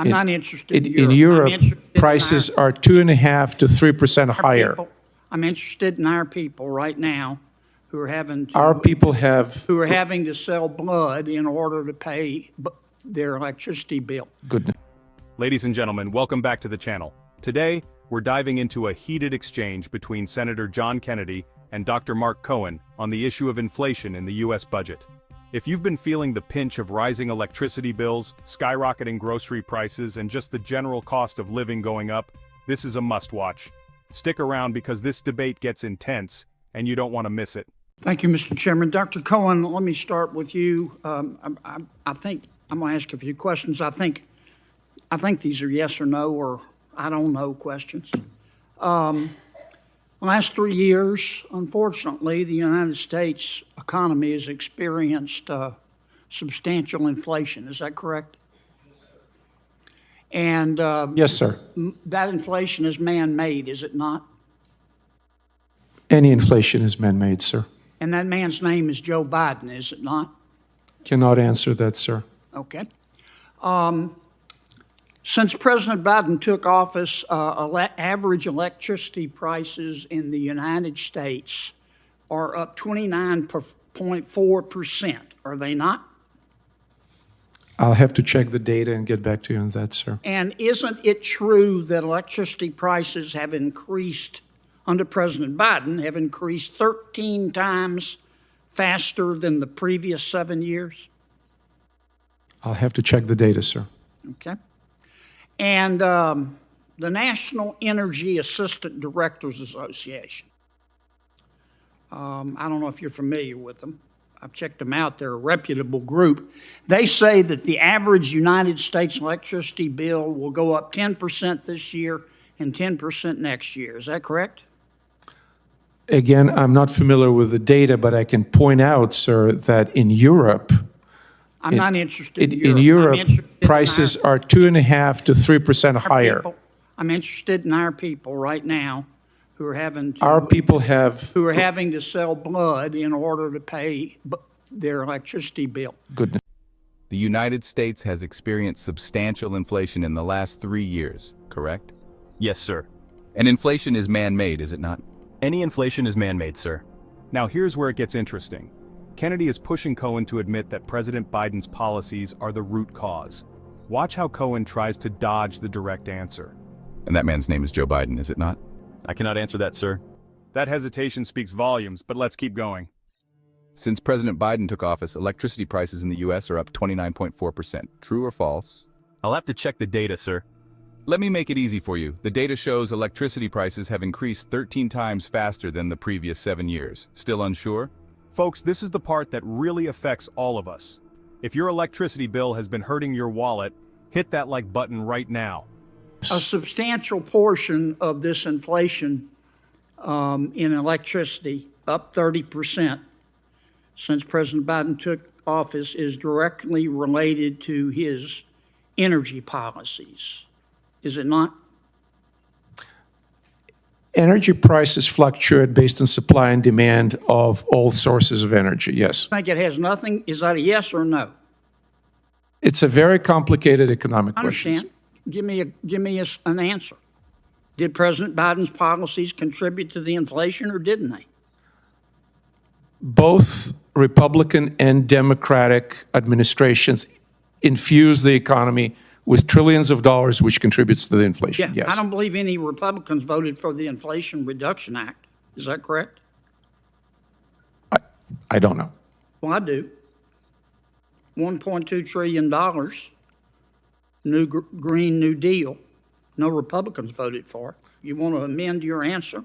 I'm not interested In Europe, prices are 2.5% to 3% higher. I'm interested in our people right now who are having to, Our people who are having to sell blood in order to pay their electricity bill. Goodness. Ladies and gentlemen, welcome back to the channel. Today, we're diving into a heated exchange between Senator John Kennedy and Dr. Mark Cohen on the issue of inflation in the U.S. budget. If you've been feeling the pinch of rising electricity bills, skyrocketing grocery prices, and just the general cost of living going up, this is a must-watch. Stick around because this debate gets intense, and you don't want to miss it. Thank you, Mr. Chairman. Dr. Cohen, let me start with you. I think I'm going to ask a few questions. I think these are yes or no or I don't know questions. Last 3 years, unfortunately, the United States economy has experienced substantial inflation. Is that correct? Yes, sir. And yes, sir. That inflation is man-made, is it not? Any inflation is man-made, sir. And that man's name is Joe Biden, is it not? Cannot answer that, sir. Okay. Since President Biden took office, average electricity prices in the United States are up 29.4%. Are they not? I'll have to check the data and get back to you on that, sir. And isn't it true that electricity prices have increased under President Biden, have increased 13 times faster than the previous 7 years? I'll have to check the data, sir. Okay. And the National Energy Assistant Directors Association. I don't know if you're familiar with them. I've checked them out. They're a reputable group. They say that the average United States electricity bill will go up 10% this year and 10% next year. Is that correct? Again, I'm not familiar with the data, but I can point out, sir, that in Europe, I'm not interested in Europe, prices are 2.5% to 3% higher. I'm interested in our people right now who are having to, who are having to sell blood in order to pay their electricity bill. Goodness. The United States has experienced substantial inflation in the last 3 years, correct? Yes, sir. And inflation is man-made, is it not? Any inflation is man-made, sir. Now here's where it gets interesting. Kennedy is pushing Cohen to admit that President Biden's policies are the root cause. Watch how Cohen tries to dodge the direct answer. And that man's name is Joe Biden, is it not? I cannot answer that, sir. That hesitation speaks volumes, but let's keep going. Since President Biden took office, electricity prices in the U.S. are up 29.4%. True or false? I'll have to check the data, sir. Let me make it easy for you. The data shows electricity prices have increased 13 times faster than the previous 7 years. Still unsure? Folks, this is the part that really affects all of us. If your electricity bill has been hurting your wallet, hit that like button right now. A substantial portion of this inflation in electricity, up 30% since President Biden took office, is directly related to his energy policies. Is it not? Energy prices fluctuate based on supply and demand of all sources of energy, yes. I think it has nothing. Is that a yes or no? It's a very complicated economic question. I understand. Give me an answer. Did President Biden's policies contribute to the inflation or didn't they? Both Republican and Democratic administrations infuse the economy with trillions of dollars, which contributes to the inflation. Yeah, yes. I don't believe any Republicans voted for the Inflation Reduction Act. Is that correct? I don't know. Well, I do. $1.2 trillion, Green New Deal. No Republicans voted for it. You want to amend your answer?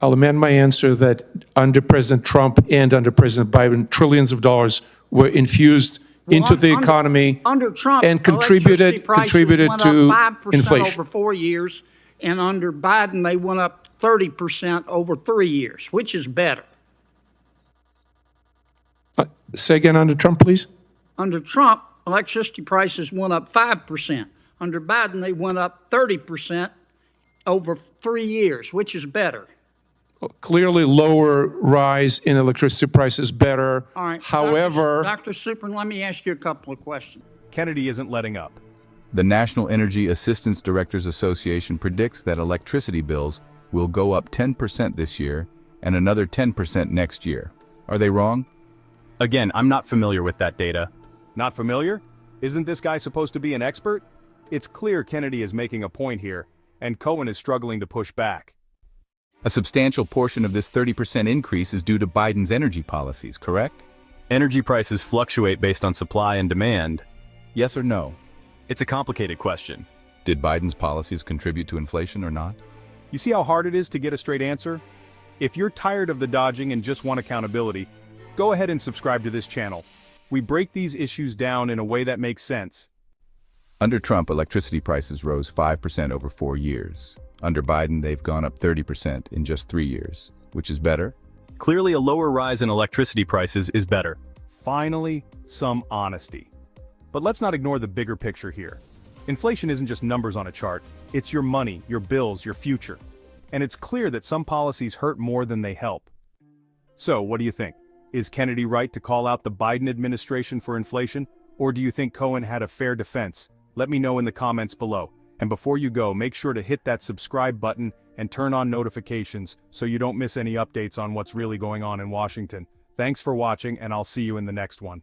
I'll amend my answer that under President Trump and under President Biden, trillions of dollars were infused into the economy under Trump, and contributed to inflation. Over 4 years, and under Biden, they went up 30% over 3 years. Which is better? Say again, under Trump, please. Under Trump, electricity prices went up 5%. Under Biden, they went up 30% over 3 years. Which is better? Clearly, lower rise in electricity prices better. All right. However, Dr. Super, let me ask you a couple of questions. Kennedy isn't letting up. The National Energy Assistance Directors Association predicts that electricity bills will go up 10% this year and another 10% next year. Are they wrong? Again, I'm not familiar with that data. Not familiar? Isn't this guy supposed to be an expert? It's clear Kennedy is making a point here, and Cohen is struggling to push back. A substantial portion of this 30% increase is due to Biden's energy policies, correct? Energy prices fluctuate based on supply and demand. Yes or no? It's a complicated question. Did Biden's policies contribute to inflation or not? You see how hard it is to get a straight answer? If you're tired of the dodging and just want accountability, go ahead and subscribe to this channel. We break these issues down in a way that makes sense. Under Trump, electricity prices rose 5% over 4 years. Under Biden, they've gone up 30% in just 3 years. Which is better? Clearly, a lower rise in electricity prices is better. Finally, some honesty. But let's not ignore the bigger picture here. Inflation isn't just numbers on a chart, it's your money, your bills, your future. And it's clear that some policies hurt more than they help. So, what do you think? Is Kennedy right to call out the Biden administration for inflation? Or do you think Cohen had a fair defense? Let me know in the comments below. And before you go, make sure to hit that subscribe button and turn on notifications so you don't miss any updates on what's really going on in Washington. Thanks for watching, and I'll see you in the next one.